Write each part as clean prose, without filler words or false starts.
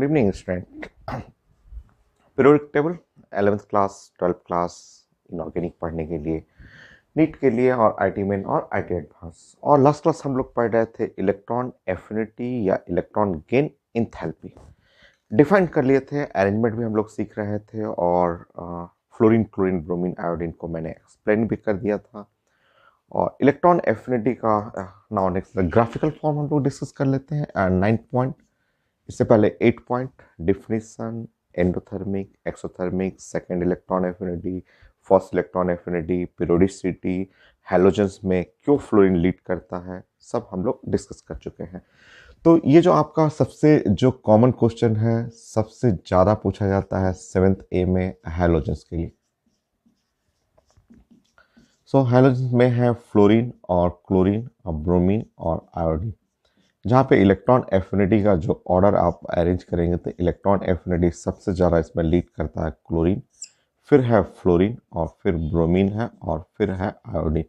Good evening student. Periodic table 11th class 12th class inorganic पढ़ने के लिए NEET के लिए और आईटी मेन और आईटी एडवांस और लास्ट क्लास हम लोग पढ़ रहे थे इलेक्ट्रॉन एफिनिटी या इलेक्ट्रॉन गेन इंथैल्पी डिफाइन कर लिए थे। अरेंजमेंट भी हम लोग सीख रहे थे और फ्लोरीन क्लोरीन ब्रोमीन आयोडीन को मैंने एक्सप्लेन भी कर दिया था। और इलेक्ट्रॉन एफिनिटी का नाउ नेक्स्ट ग्राफिकल फॉर्म हम लोग डिस्कस कर लेते हैं। एंड 9 पॉइंट, इससे पहले 8 point definition, endothermic, exothermic, second electron affinity, first electron affinity, periodicity, halogens में क्यों फ्लोरीन लीड करता है, सब हम लोग डिस्कस कर चुके हैं। तो ये जो आपका सबसे जो कॉमन क्वेश्चन है, सबसे ज़्यादा पूछा जाता है 7th ए में हैलोजेंस के लिए। सो हैलोजेंस में है फ्लोरीन और क्लोरीन और ब्रोमीन और आयोडीन। जहाँ पे इलेक्ट्रॉन एफिनिटी का जो ऑर्डर आप अरेंज करेंगे तो इलेक्ट्रॉन एफिनिटी सबसे ज़्यादा इसमें लीड करता है क्लोरीन, फिर है फ्लोरीन और फिर ब्रोमीन है और फिर है आयोडीन।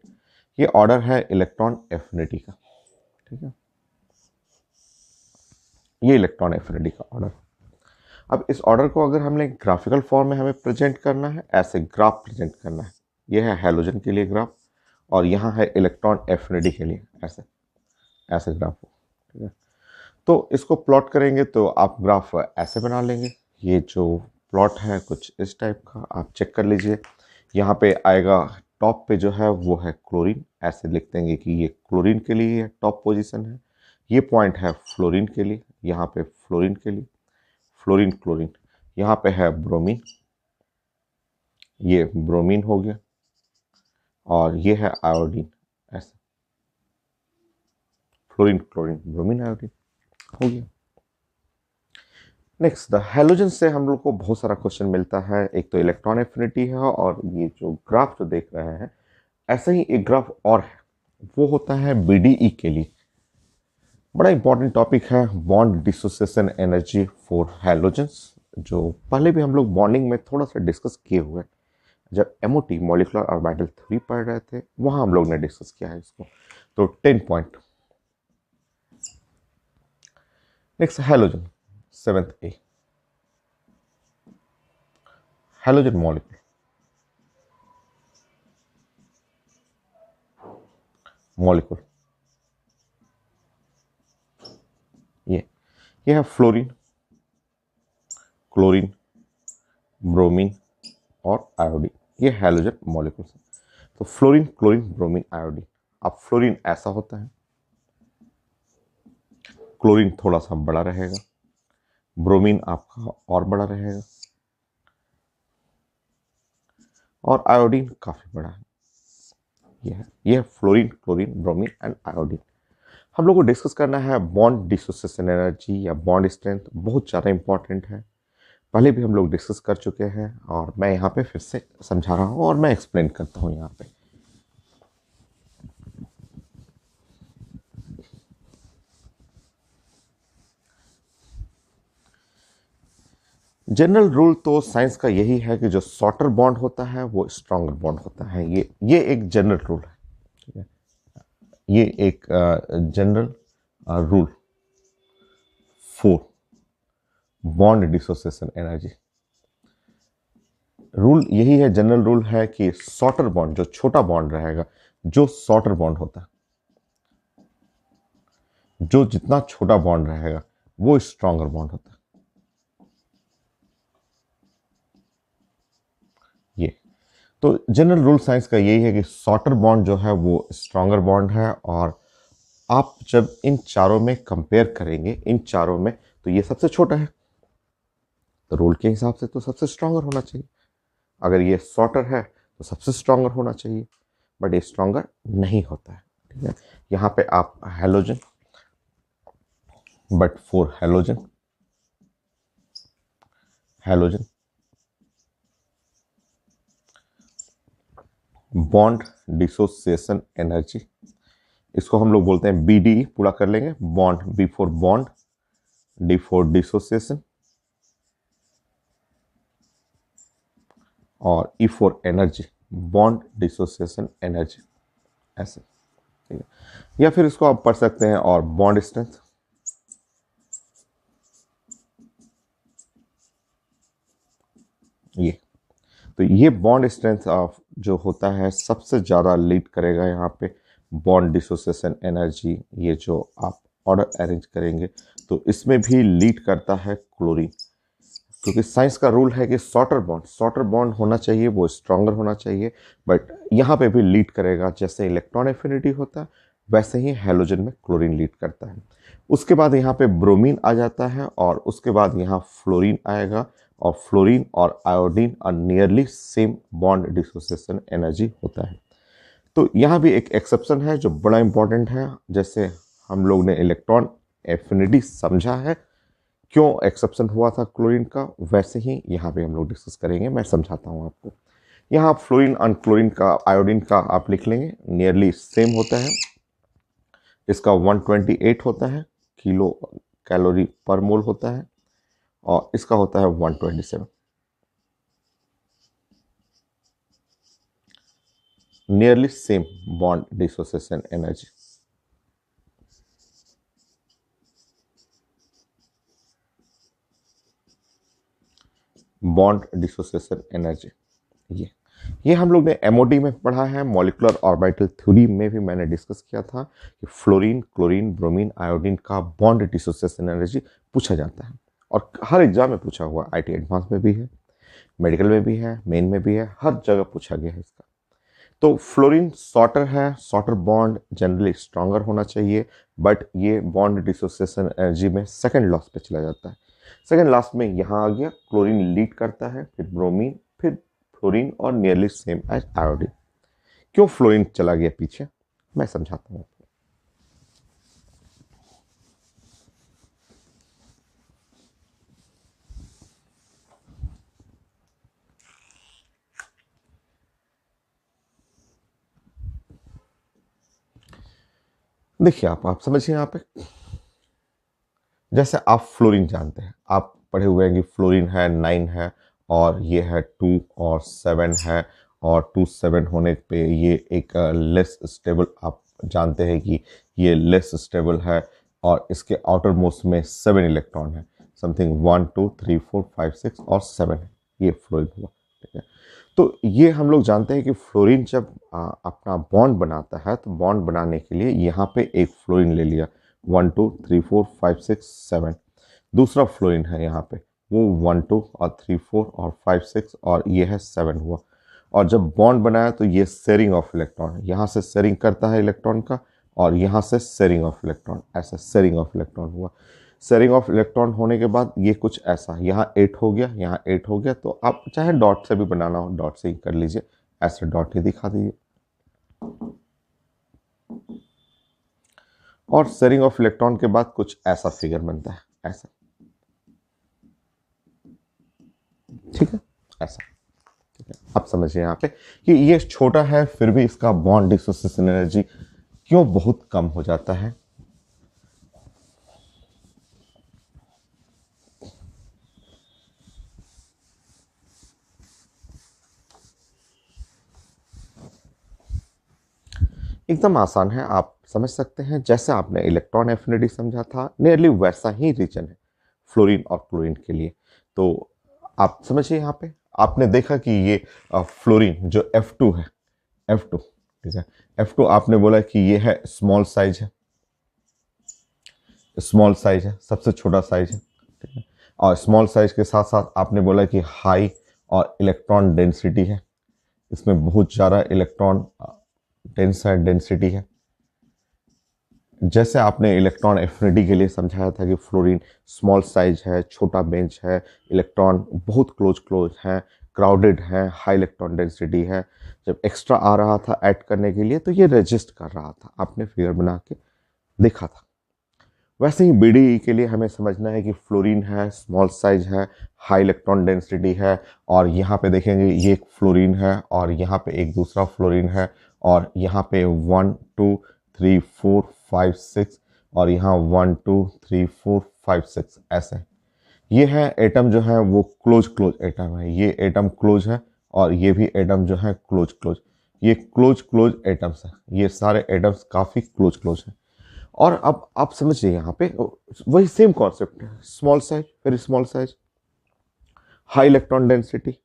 ये ऑर्डर है इलेक्ट्रॉन एफिनिटी का, ठीक है। ये इलेक्ट्रॉन एफिनिटी का ऑर्डर। अब इस ऑर्डर को अगर हमने ग्राफिकल फॉर्म में हमें प्रेजेंट करना है, ऐसे ग्राफ प्रेजेंट करना है। ये है हैलोजन के लिए ग्राफ और यहाँ है इलेक्ट्रॉन एफिनिटी के लिए ऐसे ऐसे ग्राफ, ठीक है। तो इसको प्लॉट करेंगे तो आप ग्राफ ऐसे बना लेंगे। ये जो प्लॉट है कुछ इस टाइप का, आप चेक कर लीजिए। यहाँ पे आएगा टॉप पे जो है वो है क्लोरीन, ऐसे लिख देंगे कि ये क्लोरीन के लिए टॉप पोजीशन है। ये पॉइंट है फ्लोरीन के लिए, यहाँ पे फ्लोरीन के लिए, फ्लोरीन क्लोरीन। यहाँ पे है ब्रोमीन, ये ब्रोमीन हो गया और ये है आयोडीन, ऐसे फ्लोरीन क्लोरीन ब्रोमीन आयोडीन हो गया। नेक्स्ट द हैलोजन से हम लोग को बहुत सारा क्वेश्चन मिलता है। एक तो इलेक्ट्रॉन एफिनिटी है और ये जो ग्राफ जो देख रहे हैं ऐसा ही एक ग्राफ और है, वो होता है बीडीई के लिए। बड़ा इंपॉर्टेंट टॉपिक है bond dissociation energy for halogens, जो पहले भी हम लोग बॉन्डिंग में थोड़ा सा डिस्कस किए हुए हैं। जब एमओटी मॉलिकुलर ऑर्बिटल थ्योरी पढ़ रहे थे वहां हम लोग ने डिस्कस किया है इसको। तो 10 पॉइंट। नेक्स्ट हैलोजन 7th ए, हैलोजन मॉलिक्यूल। मॉलिक्यूल ये है फ्लोरीन, क्लोरीन, ब्रोमीन और आयोडीन। ये हैलोजन मॉलिक्यूल्स हैं। तो फ्लोरीन क्लोरीन ब्रोमीन आयोडीन। अब फ्लोरीन ऐसा होता है, क्लोरीन थोड़ा सा बड़ा रहेगा, ब्रोमीन आपका और बड़ा रहेगा और आयोडीन काफी बड़ा है। ये है fluorine chlorine bromine and iodine. हम लोग को डिस्कस करना है बॉन्ड डिसोसिएशन एनर्जी या बॉन्ड स्ट्रेंथ, बहुत ज़्यादा इंपॉर्टेंट है। पहले भी हम लोग डिस्कस कर चुके हैं और मैं यहाँ पे फिर से समझा रहा हूँ और मैं एक्सप्लेन करता हूँ यहाँ पे। जनरल रूल तो साइंस का यही है कि जो शॉर्टर बॉन्ड होता है वो स्ट्रॉन्गर बॉन्ड होता है। ये एक जनरल रूल है, ठीक है। ये एक general rule for bond dissociation energy. Rule यही है, जनरल रूल है कि शॉर्टर बॉन्ड, जो छोटा बॉन्ड रहेगा, जो शॉर्टर बॉन्ड होता है, जो जितना छोटा बॉन्ड रहेगा वो स्ट्रॉन्गर बॉन्ड होता है। ये तो जनरल रूल साइंस का यही है कि शॉर्टर बॉन्ड जो है वो स्ट्रॉन्गर बॉन्ड है। और आप जब इन चारों में कंपेयर करेंगे, इन चारों में, तो ये सबसे छोटा है, तो रूल के हिसाब से तो सबसे स्ट्रॉन्गर होना चाहिए। अगर ये शॉर्टर है तो सबसे स्ट्रॉन्गर होना चाहिए, बट ये स्ट्रॉन्गर नहीं होता है, ठीक है। यहाँ पे आप halogen, but for halogen, halogen bond dissociation energy, इसको हम लोग बोलते हैं बीडी, पूरा कर लेंगे। Bond, B for bond, D for dissociation और E for energy, bond dissociation energy, ऐसे, ठीक है। या फिर इसको आप पढ़ सकते हैं और बॉन्ड स्ट्रेंथ, ये तो ये बॉन्ड स्ट्रेंथ ऑफ जो होता है सबसे ज़्यादा लीड करेगा यहाँ पे बॉन्ड डिसोसिएशन एनर्जी। ये जो आप ऑर्डर अरेंज करेंगे तो इसमें भी लीड करता है क्लोरीन, क्योंकि साइंस का रूल है कि शॉर्टर बॉन्ड होना चाहिए, वो स्ट्रांगर होना चाहिए, बट यहाँ पे भी लीड करेगा। जैसे इलेक्ट्रॉन एफिनिटी होता है वैसे ही हैलोजन में क्लोरीन लीड करता है। उसके बाद यहाँ पे ब्रोमीन आ जाता है और उसके बाद यहाँ फ्लोरीन आएगा, और फ्लोरीन और आयोडीन और nearly same bond dissociation energy होता है। तो यहाँ भी एक एक्सेप्शन है जो बड़ा इंपॉर्टेंट है। जैसे हम लोग ने इलेक्ट्रॉन एफिनिटी समझा है, क्यों एक्सेप्शन हुआ था क्लोरीन का, वैसे ही यहाँ पे हम लोग डिस्कस करेंगे। मैं समझाता हूँ आपको। यहाँ फ्लोरीन और क्लोरीन का, आयोडीन का आप लिख लेंगे, नियरली सेम होता है। इसका 128 होता है किलो कैलोरी पर मोल होता है, और इसका होता है 127। Nearly same bond dissociation energy. Bond dissociation energy ये हम लोग ने एमओडी में पढ़ा है, मॉलिक्यूलर ऑर्बिटल थ्योरी में भी मैंने डिस्कस किया था कि फ्लोरीन, क्लोरीन, ब्रोमीन, आयोडीन का बॉन्ड डिसोसिएशन एनर्जी पूछा जाता है, और हर एग्जाम में पूछा हुआ, आईटी एडवांस में भी है, मेडिकल में भी है, मेन में भी है, हर जगह पूछा गया है इसका। तो फ्लोरीन शॉर्टर है, शॉर्टर बॉन्ड जनरली स्ट्रांगर होना चाहिए, बट ये बॉन्ड डिसोसिएशन एनर्जी में सेकंड लॉस पे चला जाता है। सेकंड लास्ट में यहाँ आ गया, क्लोरीन लीड करता है, फिर ब्रोमीन, फिर फ्लोरीन, और नियरली सेम एज आयोडीन। क्यों फ्लोरीन चला गया पीछे, मैं समझाता हूँ। देखिए आप समझिए यहाँ पे, जैसे आप फ्लोरीन जानते हैं, आप पढ़े हुए हैं कि फ्लोरीन है 9 है, और ये है 2 और 7 है, और 2 7 होने पे ये एक लेस स्टेबल, आप जानते हैं कि ये लेस स्टेबल है, और इसके आउटर मोस्ट में 7 इलेक्ट्रॉन है, समथिंग 1 2 3 4 5 6 और 7 है, ये फ्लोरीन हुआ। ठीक है, तो ये हम लोग जानते हैं कि फ्लोरीन जब अपना बॉन्ड बनाता है तो बॉन्ड बनाने के लिए यहाँ पे एक फ्लोरीन ले लिया, 1 2 3 4 5 6 7। दूसरा फ्लोरीन है यहाँ पे, वो 1 2 और 3 4 और 5 6, और ये है 7 हुआ। और जब बॉन्ड बनाया तो ये शेयरिंग ऑफ इलेक्ट्रॉन, यहाँ से शेयरिंग करता है इलेक्ट्रॉन का, और यहाँ से शेयरिंग ऑफ इलेक्ट्रॉन, ऐसा शेयरिंग ऑफ इलेक्ट्रॉन हुआ। शेयरिंग ऑफ इलेक्ट्रॉन होने के बाद ये कुछ ऐसा, यहाँ 8 हो गया, यहाँ 8 हो गया, तो आप चाहे डॉट से भी बनाना हो, डॉट से ही कर लीजिए, ऐसे डॉट ही दिखा दीजिए। और शेयरिंग ऑफ इलेक्ट्रॉन के बाद कुछ ऐसा फिगर बनता है, ऐसा। ठीक है, ऐसा। ठीक है, आप समझिए यहाँ पे कि ये छोटा है, फिर भी इसका बॉन्ड डिसोसिएशन एनर्जी क्यों बहुत कम हो जाता है। एकदम आसान है, आप समझ सकते हैं। जैसे आपने इलेक्ट्रॉन एफिनिटी समझा था, नियरली वैसा ही रीजन है फ्लोरीन और क्लोरीन के लिए। तो आप समझिए यहाँ पे, आपने देखा कि ये फ्लोरीन जो F2 है, F2, ठीक है, F2 आपने बोला कि ये है स्मॉल साइज है, स्मॉल साइज है, सबसे छोटा साइज है। ठीक है, और स्मॉल साइज के साथ साथ आपने बोला कि हाई और इलेक्ट्रॉन डेंसिटी है, इसमें बहुत ज़्यादा इलेक्ट्रॉन डेंसिटी है। जैसे आपने इलेक्ट्रॉन एफिनिटी के लिए समझाया था कि फ्लोरीन स्मॉल साइज है, छोटा बेंच है, इलेक्ट्रॉन बहुत क्लोज है, क्राउडेड है, हाई इलेक्ट्रॉन डेंसिटी है। जब एक्स्ट्रा आ रहा था ऐड करने के लिए तो ये रेजिस्ट कर रहा था, आपने फिगर बना के देखा था। वैसे ही बीडी के लिए हमें समझना है कि फ्लोरीन है, स्मॉल साइज है, हाई इलेक्ट्रॉन डेंसिटी है, और यहाँ पे देखेंगे ये एक फ्लोरीन है, और यहाँ पे एक दूसरा फ्लोरीन है, और यहाँ पे 1 2 3 4 5 6, और यहाँ 1 2 3 4 5 6 ऐसे। ये है एटम जो है वो क्लोज एटम है, ये एटम क्लोज है, और ये भी एटम जो है क्लोज। ये क्लोज एटम्स है, ये सारे एटम्स काफ़ी क्लोज हैं। और अब आप समझिए यहाँ पे वही सेम कॉन्सेप्ट है, small size, very small size, high electron density,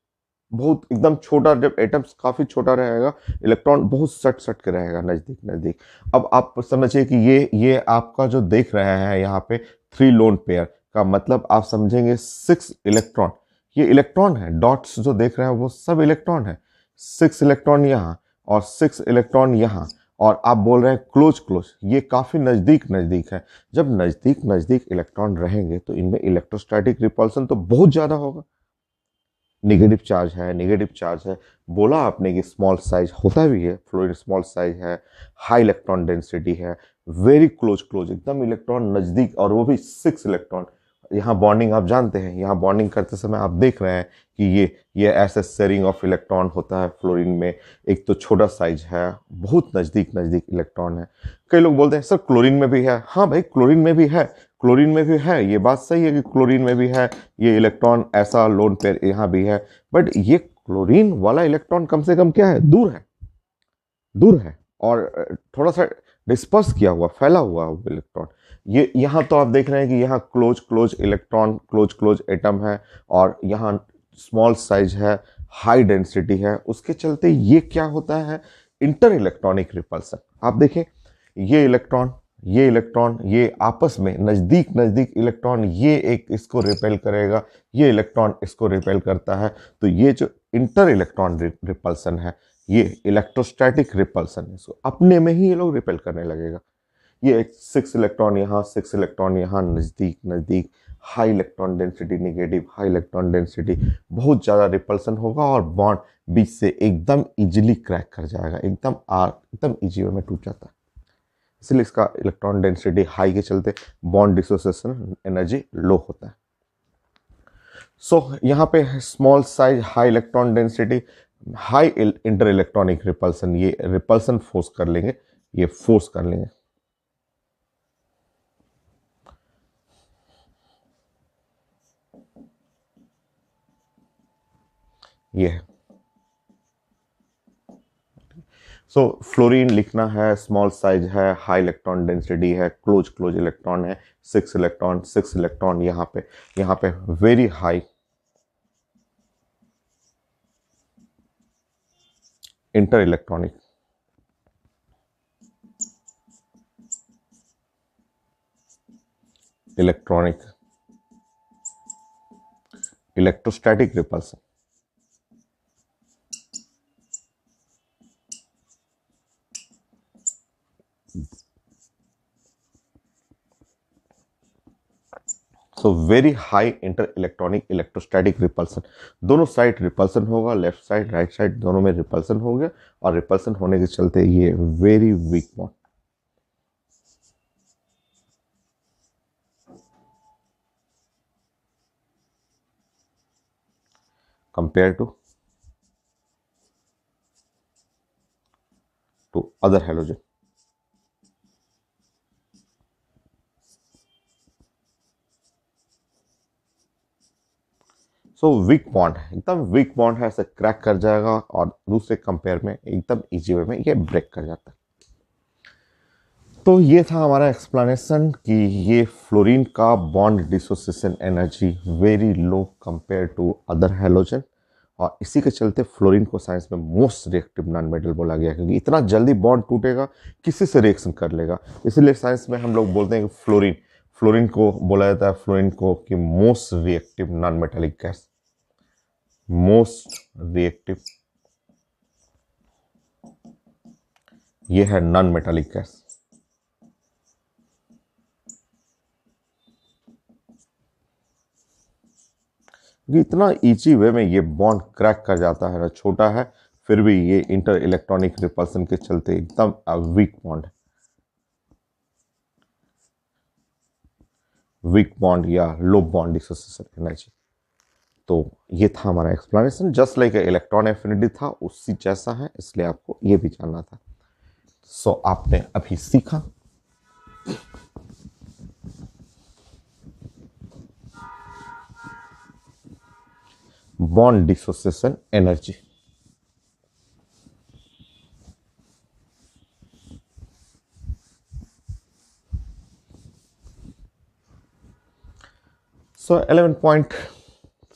बहुत एकदम छोटा, जब एटम्स काफी छोटा रहेगा, इलेक्ट्रॉन बहुत सट सट के रहेगा, नजदीक नजदीक। अब आप समझिए कि ये आपका जो देख रहे हैं यहाँ पे थ्री लोन पेयर का मतलब आप समझेंगे सिक्स इलेक्ट्रॉन। ये इलेक्ट्रॉन है, डॉट्स जो देख रहे हैं वो सब इलेक्ट्रॉन है। सिक्स इलेक्ट्रॉन यहाँ और सिक्स इलेक्ट्रॉन यहाँ, और आप बोल रहे हैं क्लोज क्लोज, ये काफी नजदीक नजदीक है। जब नजदीक नजदीक इलेक्ट्रॉन रहेंगे तो इनमें इलेक्ट्रोस्टैटिक रिपल्सन तो बहुत ज्यादा होगा। निगेटिव चार्ज है, निगेटिव चार्ज है। बोला आपने कि स्मॉल साइज होता भी है, फ्लोरीन स्मॉल साइज है, हाई इलेक्ट्रॉन डेंसिटी है, वेरी क्लोज क्लोज, एकदम इलेक्ट्रॉन नजदीक, और वो भी सिक्स इलेक्ट्रॉन। यहाँ बॉन्डिंग आप जानते हैं, यहाँ बॉन्डिंग करते समय आप देख रहे हैं कि ये ऐसे शेयरिंग ऑफ इलेक्ट्रॉन होता है फ्लोरीन में। एक तो छोटा साइज है, बहुत नजदीक नजदीक इलेक्ट्रॉन है। कई लोग बोलते हैं सर क्लोरीन में भी है। हाँ भाई, क्लोरीन में भी है, क्लोरीन में भी है, ये बात सही है कि क्लोरीन में भी है ये इलेक्ट्रॉन, ऐसा लोन पेयर यहाँ भी है। बट ये क्लोरीन वाला इलेक्ट्रॉन कम से कम क्या है, दूर है, दूर है, और थोड़ा सा डिस्पर्स किया हुआ, फैला हुआ इलेक्ट्रॉन। ये यहाँ तो आप देख रहे हैं कि यहाँ close close electron, close close atom है, और यहाँ स्मॉल साइज है, हाई डेंसिटी है। उसके चलते ये क्या होता है, इंटर इलेक्ट्रॉनिक रिपल्सन। आप देखें, ये इलेक्ट्रॉन, ये इलेक्ट्रॉन, ये आपस में नजदीक नजदीक इलेक्ट्रॉन, ये एक इसको रिपेल करेगा, ये इलेक्ट्रॉन इसको रिपेल करता है। तो ये जो इंटर इलेक्ट्रॉन रिपल्सन है, ये इलेक्ट्रोस्टैटिक रिपल्सन है, इसको अपने में ही ये लोग रिपेल करने लगेगा। ये एक सिक्स इलेक्ट्रॉन यहाँ, सिक्स इलेक्ट्रॉन यहाँ, नजदीक नजदीक, high electron density negative, high electron density, बहुत ज़्यादा रिपल्सन होगा, और बॉन्ड बीच से एकदम इजीली क्रैक कर जाएगा, एकदम इजी वे में टूट जाता है। इसलिए इसका इलेक्ट्रॉन डेंसिटी हाई के चलते बॉन्ड डिसोसिएशन एनर्जी लो होता है। यहाँ पे small size, high electron density, high inter electronic repulsion, ये रिपल्सन फोर्स कर लेंगे, ये फोर्स कर लेंगे। ये है। फ्लोरीन लिखना है, स्मॉल साइज है, हाई इलेक्ट्रॉन डेंसिटी है, क्लोज क्लोज इलेक्ट्रॉन है, सिक्स इलेक्ट्रॉन, सिक्स इलेक्ट्रॉन यहाँ पे very high inter electronic, electronic electrostatic repulsion. Very high inter electronic electrostatic repulsion. दोनों साइड रिपल्सन होगा, लेफ्ट साइड राइट साइड दोनों में repulsion हो गया, और रिपल्सन होने के चलते ये very weak bond compare to other halogen. Weak bond, एकदम वीक बॉन्ड है, ऐसे क्रैक कर जाएगा, और दूसरे कंपेयर में एकदम इजी वे में ये ब्रेक कर जाता है। तो ये था हमारा एक्सप्लेनेशन कि ये फ्लोरीन का bond dissociation energy very low compare to other halogen, और इसी के चलते फ्लोरीन को साइंस में मोस्ट रिएक्टिव नॉन मेटल बोला गया, क्योंकि इतना जल्दी बॉन्ड टूटेगा, किसी से रिएक्शन कर लेगा। इसलिए साइंस में हम लोग बोलते हैं कि फ्लोरीन फ्लोरीन को बोला जाता है, फ्लोरीन को, कि most reactive non metallic gas, most reactive, ये है नॉन मेटालिक गैस। इतना इजी वे में ये बॉन्ड क्रैक कर जाता है ना, छोटा है फिर भी ये इंटर इलेक्ट्रॉनिक रिपल्सन के चलते एकदम वीक बॉन्ड है, वीक बॉन्ड या लो बॉन्ड डिसोसिएशन एनर्जी। तो ये था हमारा explanation, just like electron affinity था उसी जैसा है, इसलिए आपको ये भी जानना था। आपने अभी सीखा बॉन्ड डिसोसिएशन एनर्जी।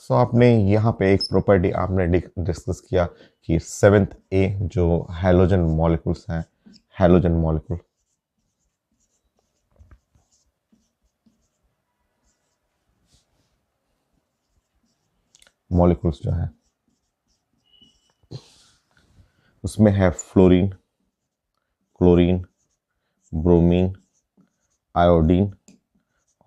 सो आपने यहाँ पे एक प्रॉपर्टी आपने डिस्कस किया कि 7th ए जो हैलोजन मॉलिक्यूल्स हैं, हैलोजन मॉलिक्यूल्स जो है उसमें है फ्लोरीन, क्लोरीन, ब्रोमीन, आयोडीन,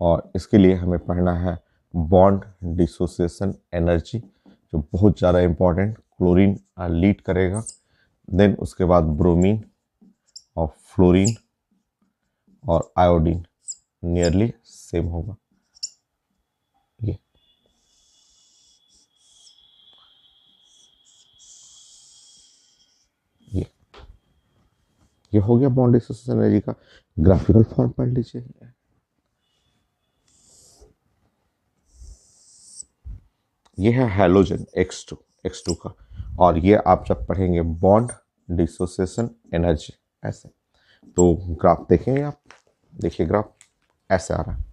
और इसके लिए हमें पढ़ना है बॉन्ड डिसोसिएशन एनर्जी, जो बहुत ज़्यादा इंपॉर्टेंट। क्लोरीन लीड करेगा, देन उसके बाद ब्रोमीन और फ्लोरीन और आयोडीन नियरली सेम होगा। ये ये ये हो गया बॉन्ड डिसोसिएशन एनर्जी का ग्राफिकल फॉर्म पढ़ लीजिए। ये है हैलोजन X2 का, और ये आप जब पढ़ेंगे बॉन्ड डिसोसिएशन एनर्जी ऐसे, तो ग्राफ देखेंगे आप, देखिए ग्राफ ऐसे आ रहा है।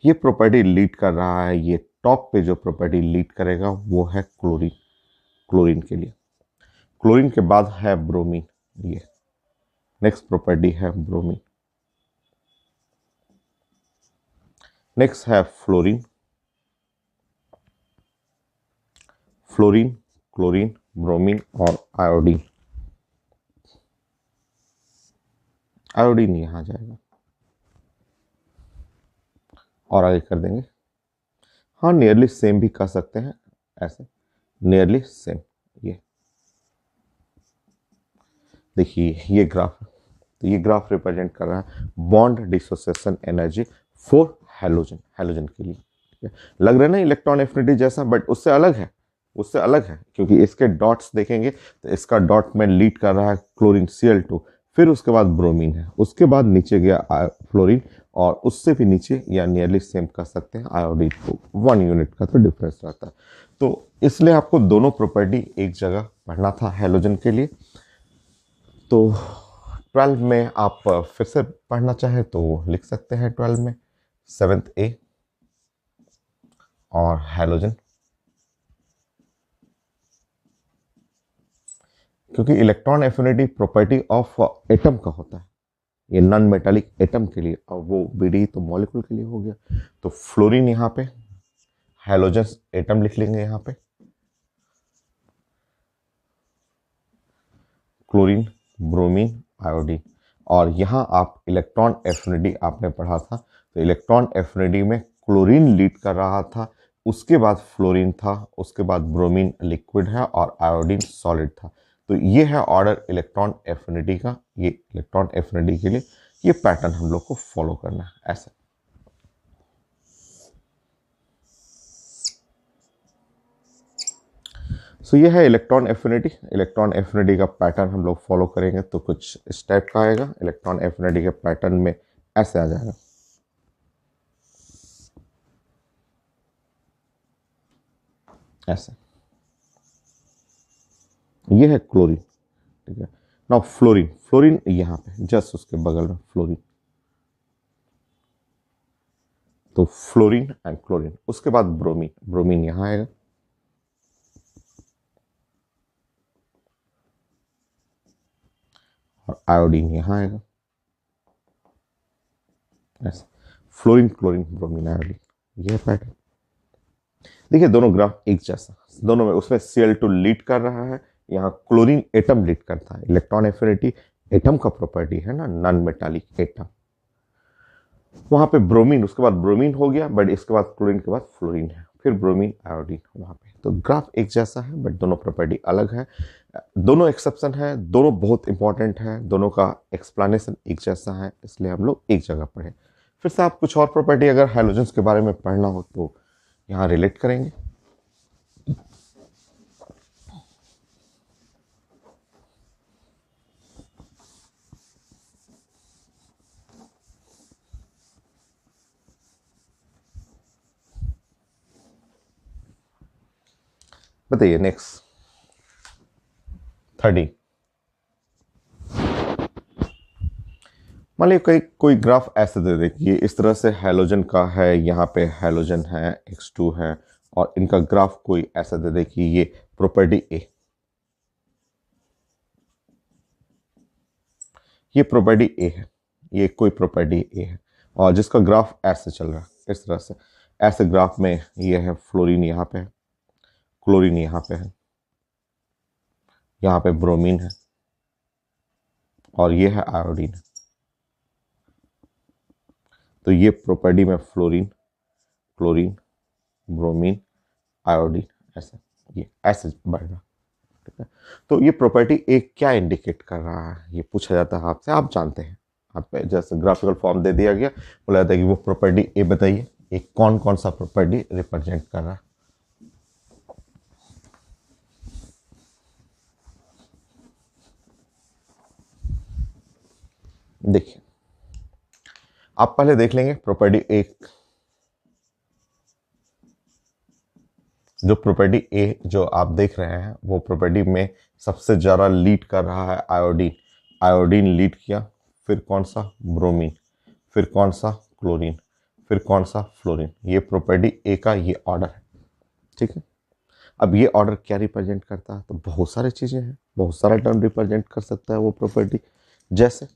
ये प्रॉपर्टी लीड कर रहा है, ये टॉप पे जो प्रॉपर्टी लीड करेगा वो है क्लोरीन, क्लोरीन के लिए। क्लोरीन के बाद है ब्रोमीन, ये नेक्स्ट प्रॉपर्टी है ब्रोमीन। नेक्स्ट है फ्लोरीन, फ्लोरीन, क्लोरीन, ब्रोमीन और आयोडीन। आयोडीन यहां जाएगा और आगे कर देंगे। हाँ, नियरली सेम भी कर सकते हैं ऐसे, नियरली सेम। ये देखिए ये ग्राफ, तो ये ग्राफ रिप्रेजेंट कर रहा है bond dissociation energy for halogen, halogen के लिए। ठीक है, लग रहा है ना इलेक्ट्रॉन एफिनिटी जैसा, बट उससे अलग है, उससे अलग है, क्योंकि इसके डॉट्स देखेंगे तो इसका डॉट में लीड कर रहा है क्लोरीन Cl2, फिर उसके बाद ब्रोमीन है, उसके बाद नीचे गया फ्लोरीन, और उससे भी नीचे या नियरली सेम कर सकते हैं आयोडीन को, 1 यूनिट का तो डिफरेंस रहता है। तो इसलिए आपको दोनों प्रॉपर्टी एक जगह पढ़ना था हैलोजन के लिए। तो 12 में आप फिर से पढ़ना चाहे तो लिख सकते हैं 12 में 7th ए और हैलोजन, क्योंकि electron affinity property of atom का होता है, ये नॉन मेटालिक एटम के लिए, और वो बीडी तो मॉलिक्यूल के लिए हो गया। तो फ्लोरीन यहाँ पे, हैलोजन एटम लिख लेंगे यहाँ पे, क्लोरीन, ब्रोमीन, आयोडीन, और यहाँ आप इलेक्ट्रॉन एफिनिटी आपने पढ़ा था, तो इलेक्ट्रॉन एफिनिटी में क्लोरीन लीड कर रहा था, उसके बाद फ्लोरीन था, उसके बाद ब्रोमीन लिक्विड है और आयोडीन सॉलिड था। तो ये है ऑर्डर इलेक्ट्रॉन एफिनिटी का। ये इलेक्ट्रॉन एफिनिटी के लिए ये पैटर्न हम लोग को फॉलो करना है ऐसे। सो ये है इलेक्ट्रॉन एफिनिटी। इलेक्ट्रॉन एफिनिटी का पैटर्न हम लोग फॉलो करेंगे तो कुछ इस टाइप का आएगा। इलेक्ट्रॉन एफिनिटी के पैटर्न में ऐसे आ जाएगा, ऐसे। ये है क्लोरीन, ठीक है। नाउ फ्लोरीन, फ्लोरीन यहाँ पे जस्ट उसके बगल में फ्लोरीन, तो फ्लोरीन एंड क्लोरीन, उसके बाद ब्रोमीन, ब्रोमीन यहाँ आएगा, और आयोडीन यहाँ आएगा ऐसे। फ्लोरीन, क्लोरीन, ब्रोमीन, आयोडीन, ये पैटर्न। देखिए दोनों ग्राफ एक जैसा, दोनों में उसमें Cl2 लीड कर रहा है, यहाँ क्लोरीन एटम लीड करता है। इलेक्ट्रॉन एफिनिटी एटम का प्रॉपर्टी है ना, नॉन मेटालिक एटम। वहां पे ब्रोमीन, उसके बाद ब्रोमीन हो गया, बट इसके बाद क्लोरीन के बाद फ्लोरीन है, फिर ब्रोमीन, आयोडीन वहां पे। तो ग्राफ एक जैसा है बट दोनों प्रॉपर्टी अलग है। दोनों एक्सेप्शन है, दोनों बहुत इंपॉर्टेंट है, दोनों का एक्सप्लेनेशन एक जैसा है, इसलिए हम लोग एक जगह पढ़े। फिर से आप कुछ और प्रॉपर्टी अगर हाइड्रोजन्स के बारे में पढ़ना हो तो यहाँ रिलेट करेंगे। बताइए नेक्स्ट 30। मान लीजिए कोई ग्राफ ऐसे दे दे कि ये इस तरह से हैलोजन का है, यहाँ पे हैलोजन है, X2 है, और इनका ग्राफ कोई ऐसा दे दे कि ये प्रॉपर्टी ए, ये प्रॉपर्टी ए है, ये कोई प्रॉपर्टी ए है, और जिसका ग्राफ ऐसे चल रहा है इस तरह से। ऐसे ग्राफ में ये है फ्लोरीन, यहाँ पे है क्लोरीन, यहाँ पे है, यहाँ पे ब्रोमीन है, और ये है आयोडीन। तो ये प्रॉपर्टी में फ्लोरीन, क्लोरीन, ब्रोमीन, आयोडीन, ऐसे ये ऐसे बढ़ रहा। ठीक है, तो ये प्रॉपर्टी एक क्या इंडिकेट कर रहा है, ये पूछा जाता है आपसे, आप जानते हैं। आप जैसे ग्राफिकल फॉर्म दे दिया गया, बोला जाता है कि वो प्रॉपर्टी ए बताइए, एक कौन कौन सा प्रॉपर्टी रिप्रेजेंट कर रहा है। देखिए, आप पहले देख लेंगे प्रॉपर्टी एक, जो प्रॉपर्टी ए जो आप देख रहे हैं वो प्रॉपर्टी में सबसे ज़्यादा लीड कर रहा है आयोडीन। आयोडीन लीड किया, फिर कौन सा, ब्रोमीन, फिर कौन सा, क्लोरीन, फिर कौन सा, फ्लोरीन। ये प्रॉपर्टी ए का ये ऑर्डर है। ठीक है, अब ये ऑर्डर क्या रिप्रेजेंट करता है, तो बहुत सारी चीज़ें हैं, बहुत सारा टर्म रिप्रेजेंट कर सकता है वो प्रॉपर्टी। जैसे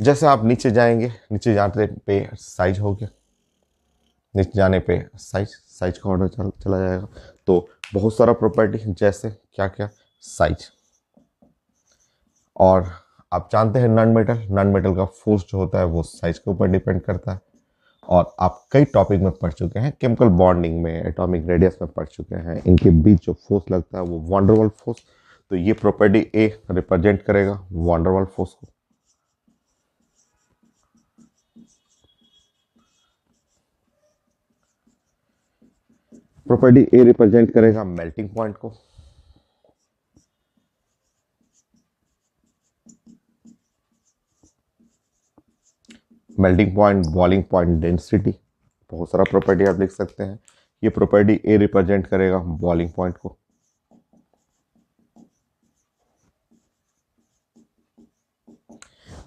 जैसे आप नीचे जाएंगे, नीचे जाने पे साइज हो गया, नीचे जाने पे साइज, साइज का ऑर्डर चला जाएगा। तो बहुत सारा प्रॉपर्टी, जैसे क्या क्या, साइज। और आप जानते हैं नॉन मेटल, नॉन मेटल का फोर्स जो होता है वो साइज के ऊपर डिपेंड करता है। और आप कई टॉपिक में पढ़ चुके हैं, केमिकल बॉन्डिंग में, एटॉमिक रेडियस में पढ़ चुके हैं, इनके बीच जो फोर्स लगता है वो वॉन्डरवॉल फोर्स। तो ये प्रॉपर्टी ए रिप्रेजेंट करेगा वॉन्डरवॉल फोर्स को। प्रॉपर्टी ए रिप्रेजेंट करेगा मेल्टिंग पॉइंट को। Melting point, boiling point, density, बहुत सारा प्रॉपर्टी आप लिख सकते हैं। ये प्रॉपर्टी ए रिप्रेजेंट करेगा बॉइलिंग पॉइंट को।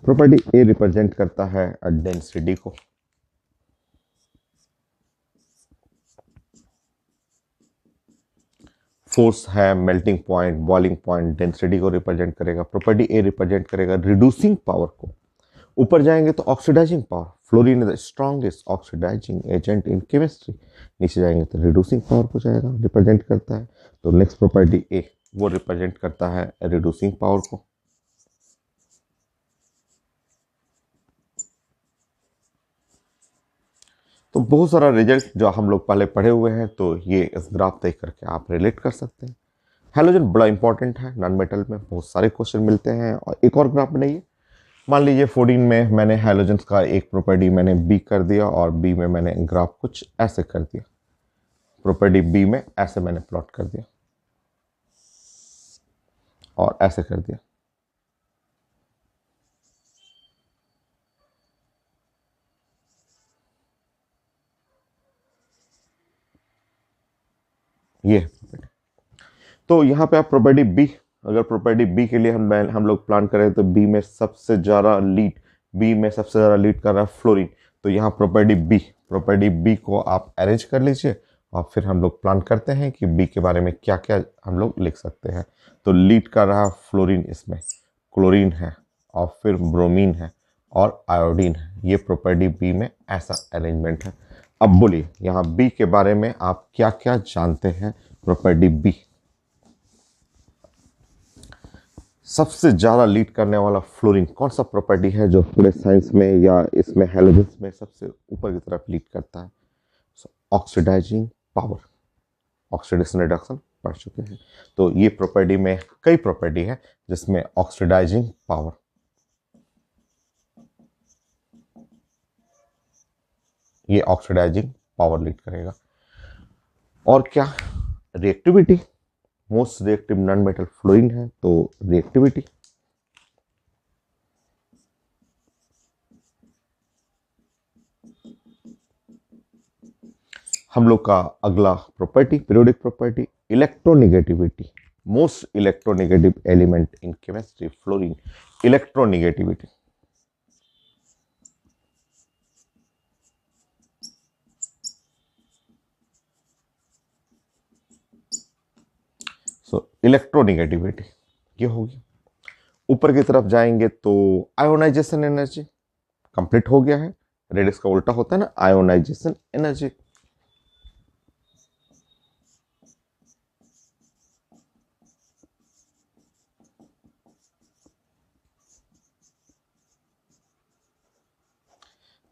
प्रॉपर्टी ए रिप्रेजेंट करता है डेंसिटी को। फोर्स है, melting point, boiling point, density को रिप्रेजेंट करेगा। प्रॉपर्टी ए रिप्रेजेंट करेगा रिड्यूसिंग पावर को। ऊपर जाएंगे तो oxidising power, fluorine is the strongest oxidising agent in chemistry. नीचे जाएंगे तो रिड्यूसिंग पावर को जाएगा, रिप्रेजेंट करता है। तो नेक्स्ट प्रॉपर्टी ए वो रिप्रेजेंट करता है रिड्यूसिंग पावर को। तो बहुत सारा रिजल्ट जो हम लोग पहले पढ़े हुए हैं, तो ये इस ग्राफ देख करके आप रिलेट कर सकते हैं। हैलोजन बड़ा इंपॉर्टेंट है, नॉन मेटल में बहुत सारे क्वेश्चन मिलते हैं। और एक और ग्राफ बनाइए, मान लीजिए 14 में मैंने हैलोजन्स का एक प्रॉपर्टी मैंने बी कर दिया, और बी में मैंने ग्राफ कुछ ऐसे कर दिया, प्रॉपर्टी बी में ऐसे मैंने प्लॉट कर दिया और ऐसे कर दिया। ये प्रॉपर्टी, तो यहाँ पे आप प्रॉपर्टी बी, अगर प्रॉपर्टी बी के लिए हम लोग प्लान करें तो बी में सबसे ज़्यादा लीड, बी में सबसे ज़्यादा लीड कर रहा है फ्लोरीन। तो यहाँ प्रॉपर्टी बी को आप अरेंज कर लीजिए, और फिर हम लोग प्लान करते हैं कि बी के बारे में क्या क्या हम लोग लिख सकते हैं। तो लीड कर रहा फ्लोरीन, इसमें क्लोरीन है, और फिर ब्रोमीन है, और आयोडीन है। ये प्रॉपर्टी बी में ऐसा अरेंजमेंट है। अब बोलिए यहाँ बी के बारे में आप क्या क्या जानते हैं। प्रॉपर्टी बी सबसे ज़्यादा लीड करने वाला फ्लोरीन कौन सा प्रॉपर्टी है जो पूरे साइंस में या इसमें हैलोजन्स में सबसे ऊपर की तरफ लीड करता है। ऑक्सीडाइजिंग पावर, ऑक्सीडेशन रिडक्शन पढ़ चुके हैं। तो ये प्रॉपर्टी में कई प्रॉपर्टी है जिसमें ऑक्सीडाइजिंग पावर, ये ऑक्सीडाइजिंग पावर लीड करेगा। और क्या, reactivity, most reactive non metal fluorine है, तो रिएक्टिविटी। हम लोग का अगला property, periodic property, electronegativity, most electronegative element in chemistry fluorine, electronegativity. So electronegativity ये होगी। ऊपर की तरफ जाएंगे तो आयोनाइजेशन एनर्जी कंप्लीट हो गया है। रेडियस का उल्टा होता है ना, आयोनाइजेशन एनर्जी।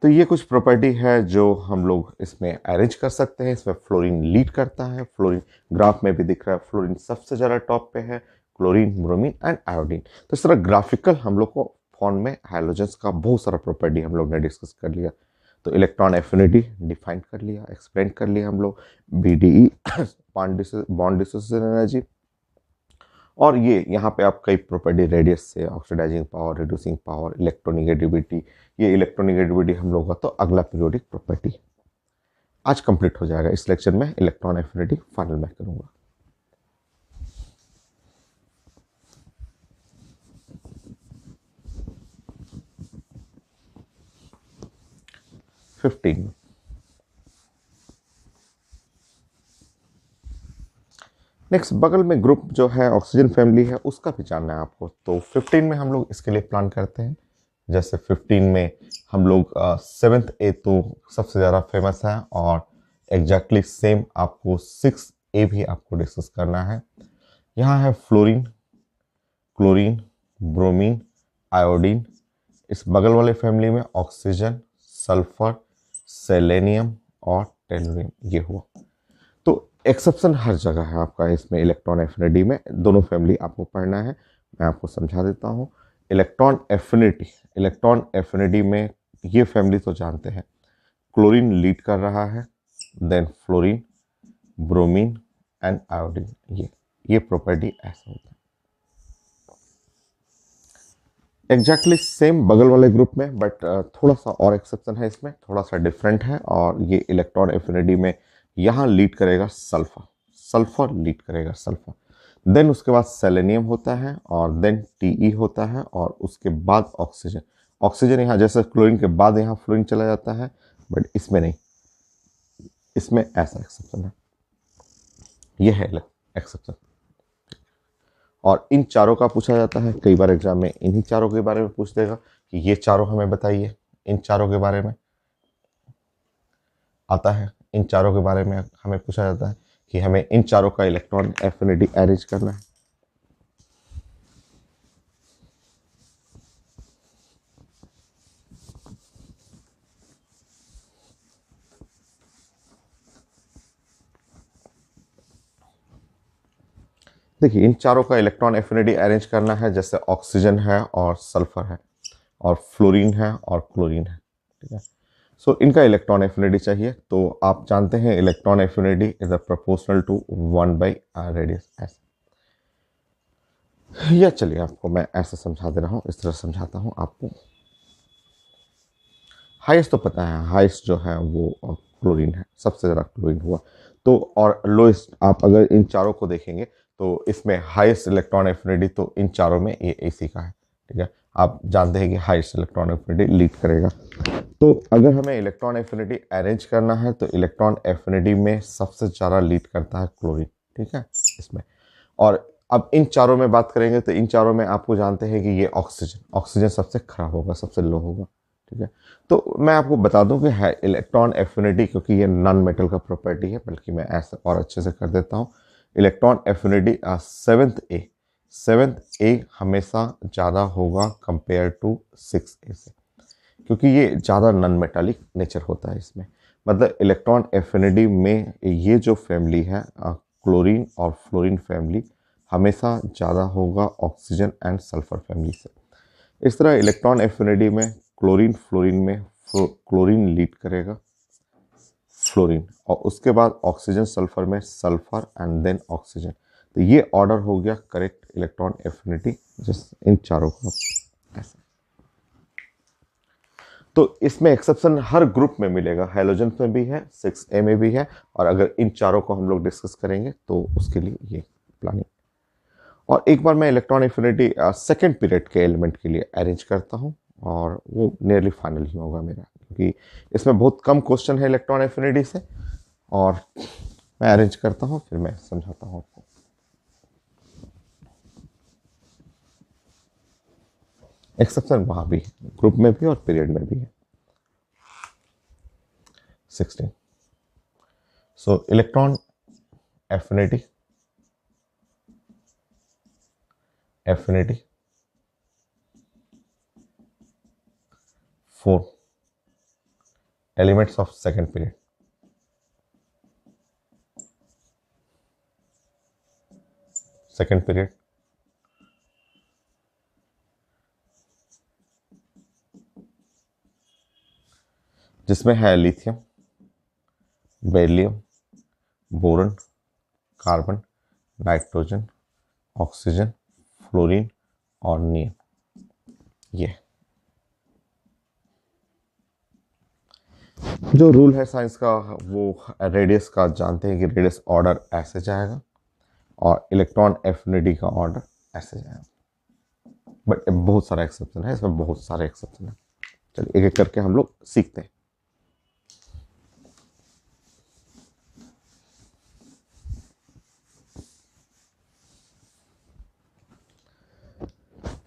तो ये कुछ प्रॉपर्टी है जो हम लोग इसमें अरेंज कर सकते हैं। इसमें फ्लोरीन लीड करता है, फ्लोरीन ग्राफ में भी दिख रहा है, फ्लोरीन सबसे ज़्यादा टॉप पे है, क्लोरीन, ब्रोमीन एंड आयोडीन। तो इस तरह ग्राफिकल हम लोग को फॉर्म में हाइड्रोजन्स का बहुत सारा प्रॉपर्टी हम लोग ने डिस्कस कर लिया। तो इलेक्ट्रॉन एफिनिटी डिफाइन कर लिया, एक्सप्लेन कर लिया हम लोग, BDE बॉन्ड डिसोसिएशन एनर्जी, और ये यहाँ पे आप कई प्रॉपर्टी रेडियस से, oxidising power, reducing power, electronegativity, ये इलेक्ट्रोनिगेटिविटी हम लोग का तो अगला पीरियोडिक प्रॉपर्टी आज कंप्लीट हो जाएगा। इस लेक्चर में इलेक्ट्रॉन एफिनिटी फाइनल में करूंगा। फिफ्टीन नेक्स्ट बगल में ग्रुप जो है ऑक्सीजन फैमिली है उसका भी जानना है आपको। तो 15 में हम लोग इसके लिए प्लान करते हैं। जैसे 15 में हम लोग 7th ए तो सबसे ज़्यादा फेमस है, और एग्जैक्टली सेम आपको 6 ए भी आपको डिस्कस करना है। यहाँ है फ्लोरीन, क्लोरीन, ब्रोमीन, आयोडीन। इस बगल वाले फैमिली में ऑक्सीजन, सल्फर, सेलेनियम और टेलुरियम ये हुआ। तो एक्सेप्शन हर जगह है आपका इसमें इलेक्ट्रॉन एफिनिटी में, दोनों फैमिली आपको पढ़ना है। मैं आपको समझा देता हूँ। इलेक्ट्रॉन एफिनिटी में ये फैमिली तो जानते हैं, क्लोरीन लीड कर रहा है, then fluorine, bromine and iodine. ये प्रॉपर्टी ऐसा होता है। एग्जैक्टली सेम बगल वाले ग्रुप में, बट थोड़ा सा और एक्सेप्शन है इसमें, थोड़ा सा डिफरेंट है। और ये इलेक्ट्रॉन एफिनिटी में यहाँ लीड करेगा सल्फर लीड करेगा सल्फर। देन उसके बाद सेलेनियम होता है, और देन Te होता है, और उसके बाद ऑक्सीजन यहाँ जैसे क्लोरीन के बाद यहाँ फ्लोरीन चला जाता है, बट इसमें नहीं, इसमें ऐसा एक्सेप्शन है, यह है एक्सेप्शन। और इन चारों का पूछा जाता है कई बार एग्जाम में, इन्हीं चारों के बारे में पूछ देगा कि ये चारों हमें बताइए। इन चारों के बारे में आता है, इन चारों के बारे में हमें पूछा जाता है कि हमें इन चारों का इलेक्ट्रॉन एफिनिटी अरेंज करना है। देखिए इन चारों का इलेक्ट्रॉन एफिनिटी अरेंज करना है। जैसे ऑक्सीजन है और सल्फर है, और फ्लोरीन है और क्लोरीन है, ठीक है। सो इनका इलेक्ट्रॉन एफिनिटी चाहिए। तो आप जानते हैं electron affinity is a proportional to 1/r radius S. या चलिए आपको मैं ऐसा समझा दे रहा हूँ, इस तरह समझाता हूँ आपको। हाईएस्ट तो पता है, हाईएस्ट जो है वो क्लोरीन है, सबसे ज़्यादा क्लोरीन हुआ। तो और लोएस्ट आप अगर इन चारों को देखेंगे तो इसमें हाईएस्ट इलेक्ट्रॉन एफिनिटी तो इन चारों में ये AC का है, ठीक है। आप जानते हैं कि हाईएस्ट इलेक्ट्रॉन एफिनिटी लीड करेगा। तो अगर हमें इलेक्ट्रॉन एफिनिटी अरेंज करना है तो इलेक्ट्रॉन एफिनिटी में सबसे ज़्यादा लीड करता है क्लोरीन, ठीक है इसमें। और अब इन चारों में बात करेंगे तो इन चारों में आपको जानते हैं कि ये ऑक्सीजन सबसे खराब होगा, सबसे लो होगा, ठीक है। तो मैं आपको बता दूं कि है इलेक्ट्रॉन एफिनिटी, क्योंकि ये नॉन मेटल का प्रॉपर्टी है, बल्कि मैं ऐसा और अच्छे से कर देता हूँ। इलेक्ट्रॉन एफिनिटी 7th ए हमेशा ज़्यादा होगा कंपेयर टू 6A से, क्योंकि ये ज़्यादा नॉन मेटालिक नेचर होता है इसमें। मतलब इलेक्ट्रॉन एफिनिटी में ये जो फैमिली है क्लोरीन और फ्लोरीन फैमिली हमेशा ज़्यादा होगा ऑक्सीजन एंड सल्फर फैमिली से। इस तरह इलेक्ट्रॉन एफिनिटी में क्लोरीन फ्लोरीन में क्लोरीन लीड करेगा, फ्लोरीन, और उसके बाद ऑक्सीजन सल्फर में सल्फर एंड देन ऑक्सीजन। तो ये ऑर्डर हो गया करेक्ट इलेक्ट्रॉन एफिनिटी जिस इन चारों का ऐसा। तो इसमें एक्सेप्शन हर ग्रुप में मिलेगा, हैलोजन में भी है, 6A में भी है, और अगर इन चारों को हम लोग डिस्कस करेंगे तो उसके लिए ये प्लानिंग। और एक बार मैं इलेक्ट्रॉन एफिनिटी सेकेंड पीरियड के एलिमेंट के लिए अरेंज करता हूँ, और वो नियरली फाइनल ही होगा मेरा, क्योंकि इसमें बहुत कम क्वेश्चन है इलेक्ट्रॉन एफिनिटी से। और मैं अरेंज करता हूँ, फिर मैं समझाता हूँ आपको। एक्सेप्शन वहां भी है, ग्रुप में भी और पीरियड में भी है। 16। सो electron affinity, for elements of second period, जिसमें है lithium, beryllium, boron, carbon, nitrogen, oxygen, fluorine और नियन। ये जो रूल है साइंस का, वो रेडियस का जानते हैं कि रेडियस ऑर्डर ऐसे जाएगा और इलेक्ट्रॉन एफिनिटी का ऑर्डर ऐसे जाएगा। बट बहुत सारा एक्सेप्शन है इसमें, बहुत सारे एक्सेप्शन है। चलिए एक एक करके हम लोग सीखते हैं।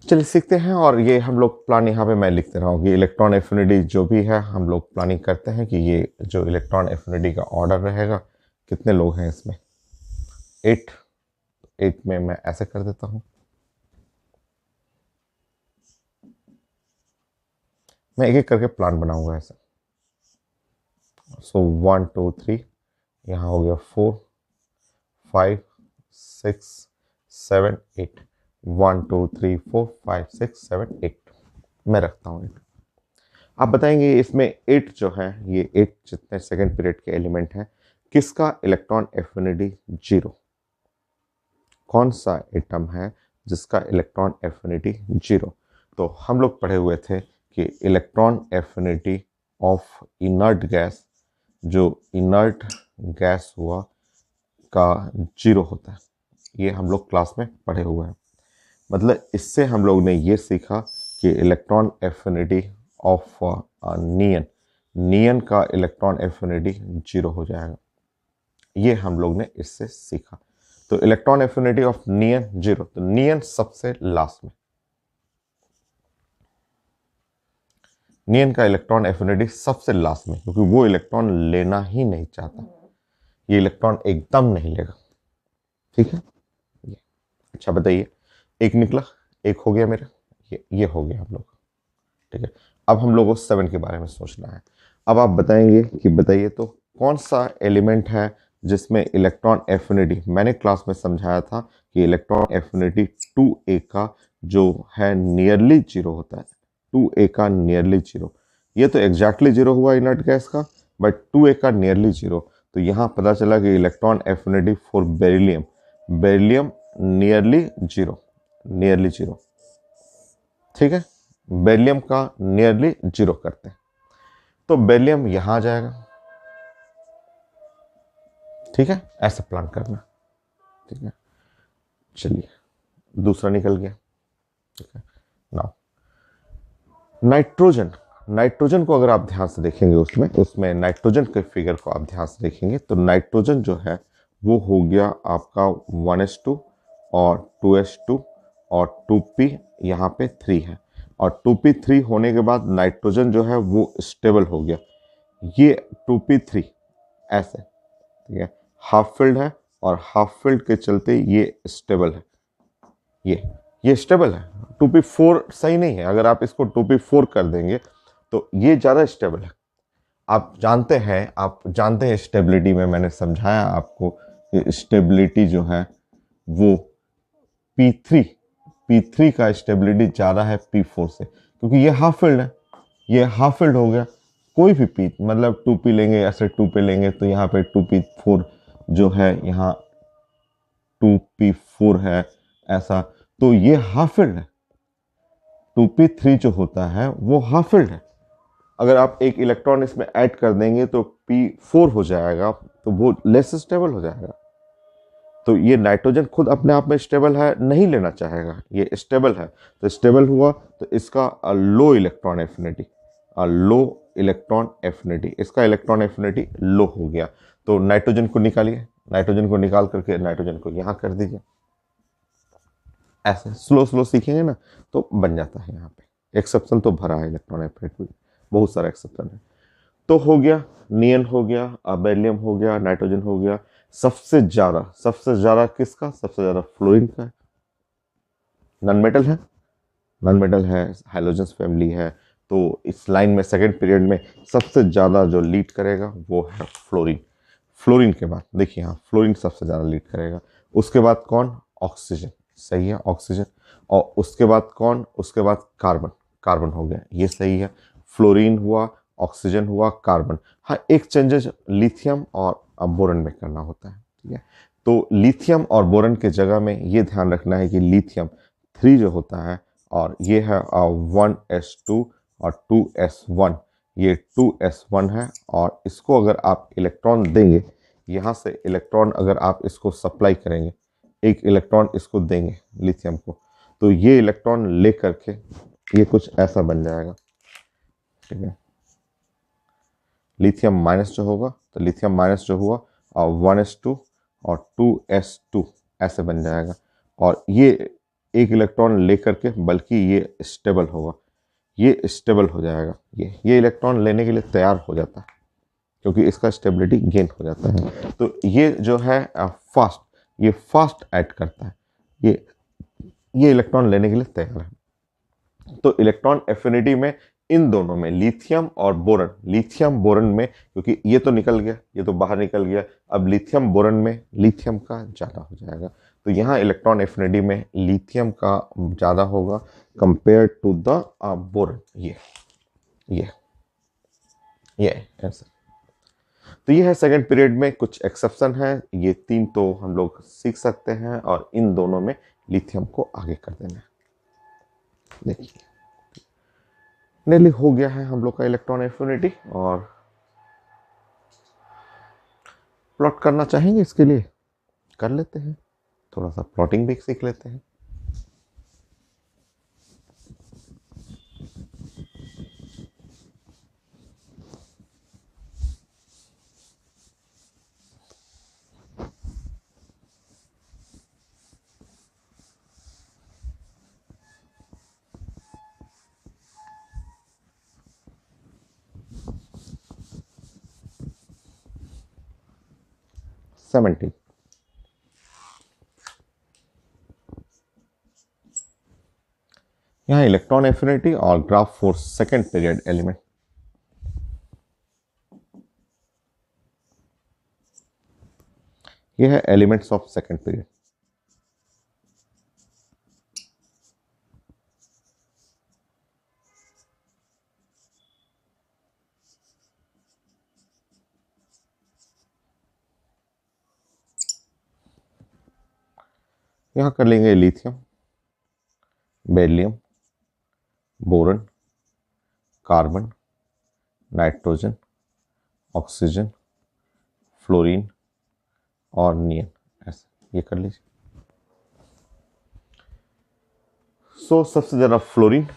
चलिए सीखते हैं। और ये हम लोग प्लान यहाँ पे मैं लिखते रहा हूँ कि इलेक्ट्रॉन एफिनिटी जो भी है हम लोग प्लानिंग करते हैं कि ये जो इलेक्ट्रॉन एफिनिटी का ऑर्डर रहेगा, कितने लोग हैं इसमें, 8। 8 में मैं ऐसे कर देता हूँ, मैं एक एक करके प्लान बनाऊंगा ऐसे। सो 1 2 3, यहाँ हो गया 4 5 6 7 8, 1 2 3 4 5 6 7 8 मैं रखता हूँ 8। आप बताएंगे इसमें 8 जो है, ये 8 जितने सेकेंड पीरियड के एलिमेंट हैं, किसका इलेक्ट्रॉन एफिनिटी 0, कौन सा एटम है जिसका इलेक्ट्रॉन एफिनिटी 0। तो हम लोग पढ़े हुए थे कि electron affinity of inert gas, जो इनर्ट गैस हुआ का 0 होता है। ये हम लोग क्लास में पढ़े हुए हैं। मतलब इससे हम लोग ने ये सीखा कि इलेक्ट्रॉन एफिनिटी ऑफ नियन का इलेक्ट्रॉन एफिनिटी 0 हो जाएगा। ये हम लोग ने इससे सीखा। तो इलेक्ट्रॉन एफिनिटी ऑफ नियन 0, तो नियन सबसे लास्ट में, नियन का इलेक्ट्रॉन एफिनिटी सबसे लास्ट में, क्योंकि वो इलेक्ट्रॉन लेना ही नहीं चाहता, ये इलेक्ट्रॉन एकदम नहीं लेगा। ठीक है, ये अच्छा बताइए, एक निकला, एक हो गया मेरा, ये हो गया हम लोग। ठीक है, अब हम लोगों को 7 के बारे में सोचना है। अब आप बताएंगे कि बताइए तो कौन सा एलिमेंट है जिसमें इलेक्ट्रॉन एफिनिटी, मैंने क्लास में समझाया था कि इलेक्ट्रॉन एफिनिटी 2a का जो है नियरली 0 होता है, 2a का नियरली 0। ये तो एग्जैक्टली 0 हुआ इनर्ट गैस का, बट 2a का नियरली 0। तो यहाँ पता चला कि electron affinity for beryllium, beryllium nearly 0, nearly 0। ठीक है, बेरिलियम का नियरली 0 करते हैं, तो बेरिलियम यहां आ जाएगा। ठीक है, ऐसा प्लान करना। ठीक है, चलिए दूसरा निकल गया। ठीक है, नाउ नाइट्रोजन, नाइट्रोजन को अगर आप ध्यान से देखेंगे, उसमें नाइट्रोजन के फिगर को आप ध्यान से देखेंगे तो नाइट्रोजन जो है वो हो गया आपका 1s2 और 2s2 और 2p, यहाँ पे 3 है, और 2p3 होने के बाद नाइट्रोजन जो है वो स्टेबल हो गया, ये 2p3 ऐसे। ठीक है, हाफ फिल्ड है और हाफ फिल्ड के चलते ये स्टेबल है, ये स्टेबल है। 2p4 सही नहीं है, अगर आप इसको 2p4 कर देंगे तो ये ज़्यादा स्टेबल है। आप जानते हैं स्टेबिलिटी में मैंने समझाया आपको, स्टेबिलिटी जो है वो P3 का स्टेबिलिटी ज़्यादा है P4 से, क्योंकि ये हाफ फिल्ड है, ये हाफ फिल्ड हो गया। कोई भी P मतलब 2p लेंगे, ऐसे 2p लेंगे तो यहाँ पे 2p4 जो है, यहाँ 2p4 है ऐसा, तो ये हाफ फिल्ड है। 2p3 जो होता है वो हाफ फिल्ड है। अगर आप एक इलेक्ट्रॉन इसमें ऐड कर देंगे तो p4 हो जाएगा, तो वो लेस स्टेबल हो जाएगा। तो ये नाइट्रोजन खुद अपने आप में स्टेबल है, नहीं लेना चाहेगा, ये स्टेबल है, तो स्टेबल हुआ तो इसका low electron affinity, low electron affinity, इसका इलेक्ट्रॉन एफिनिटी लो हो गया। तो नाइट्रोजन को निकालिए, नाइट्रोजन को निकाल करके नाइट्रोजन को यहाँ कर दीजिए, ऐसे स्लो स्लो सीखेंगे ना तो बन जाता है यहाँ पे। एक्सेप्शन तो भरा है इलेक्ट्रॉन एफिनिटी, बहुत सारा एक्सेप्शन है। तो हो गया नियन, हो गया बेरिलियम, हो गया नाइट्रोजन, हो गया। सबसे ज्यादा किसका? सबसे ज्यादा फ्लोरीन का है। नॉन मेटल है, नॉन मेटल है, हाइड्रोजन फैमिली है। तो इस लाइन में सेकंड पीरियड में सबसे ज़्यादा जो लीड करेगा वो है फ्लोरीन। फ्लोरीन के बाद देखिए, हाँ फ्लोरीन सबसे ज़्यादा लीड करेगा। उसके बाद कौन? ऑक्सीजन। सही है, ऑक्सीजन। और उसके बाद कौन? उसके बाद कार्बन। कार्बन हो गया, ये सही है। फ्लोरीन हुआ, ऑक्सीजन हुआ, कार्बन। हाँ, एक चेंजेस लिथियम और बोरन में करना होता है, ठीक है। तो लिथियम और बोरन के जगह में ये ध्यान रखना है कि लिथियम 3 जो होता है, और ये है 1s2 और 2s1, ये 2s1 है। और इसको अगर आप इलेक्ट्रॉन देंगे, यहाँ से इलेक्ट्रॉन अगर आप इसको सप्लाई करेंगे, एक इलेक्ट्रॉन इसको देंगे लिथियम को, तो ये इलेक्ट्रॉन ले करके ये कुछ ऐसा बन जाएगा, ठीक है। लिथियम माइनस जो होगा, तो लिथियम माइनस जो हुआ और 1s2 और 2s2 ऐसे बन जाएगा। और ये एक इलेक्ट्रॉन लेकर के, बल्कि ये स्टेबल होगा, ये स्टेबल हो जाएगा, ये इलेक्ट्रॉन लेने के लिए तैयार हो जाता है, क्योंकि इसका स्टेबिलिटी गेन हो जाता है। तो ये जो है फास्ट, ये फास्ट ऐड करता है, ये ये इलेक्ट्रॉन लेने के लिए तैयार है। तो इलेक्ट्रॉन एफिनिटी में इन दोनों में, लिथियम और बोरन, लिथियम बोरन में, क्योंकि ये तो निकल गया, ये तो बाहर निकल गया, अब लिथियम बोरन में लिथियम का ज़्यादा हो जाएगा। तो यहाँ इलेक्ट्रॉन एफिनिटी में लिथियम का ज़्यादा होगा कंपेयर टू द बोरन। ये ये आंसर। तो ये है सेकंड पीरियड में कुछ एक्सेप्शन है, ये 3 तो हम लोग सीख सकते हैं, और इन दोनों में लिथियम को आगे कर देना है। देखिए नेली हो गया है हम लोग का इलेक्ट्रॉन एफिनिटी। और प्लॉट करना चाहेंगे इसके लिए? कर लेते हैं, थोड़ा सा प्लॉटिंग भी सीख लेते हैं। सेवेंटी। यहाँ इलेक्ट्रॉन एफिनिटी और graph for second period element. यह है एलिमेंट्स ऑफ सेकंड पीरियड। यहाँ कर लेंगे lithium, beryllium, boron, carbon, nitrogen, oxygen, fluorine और नियन, ऐसे ये कर लीजिए। सो सबसे ज्यादा फ्लोरीन,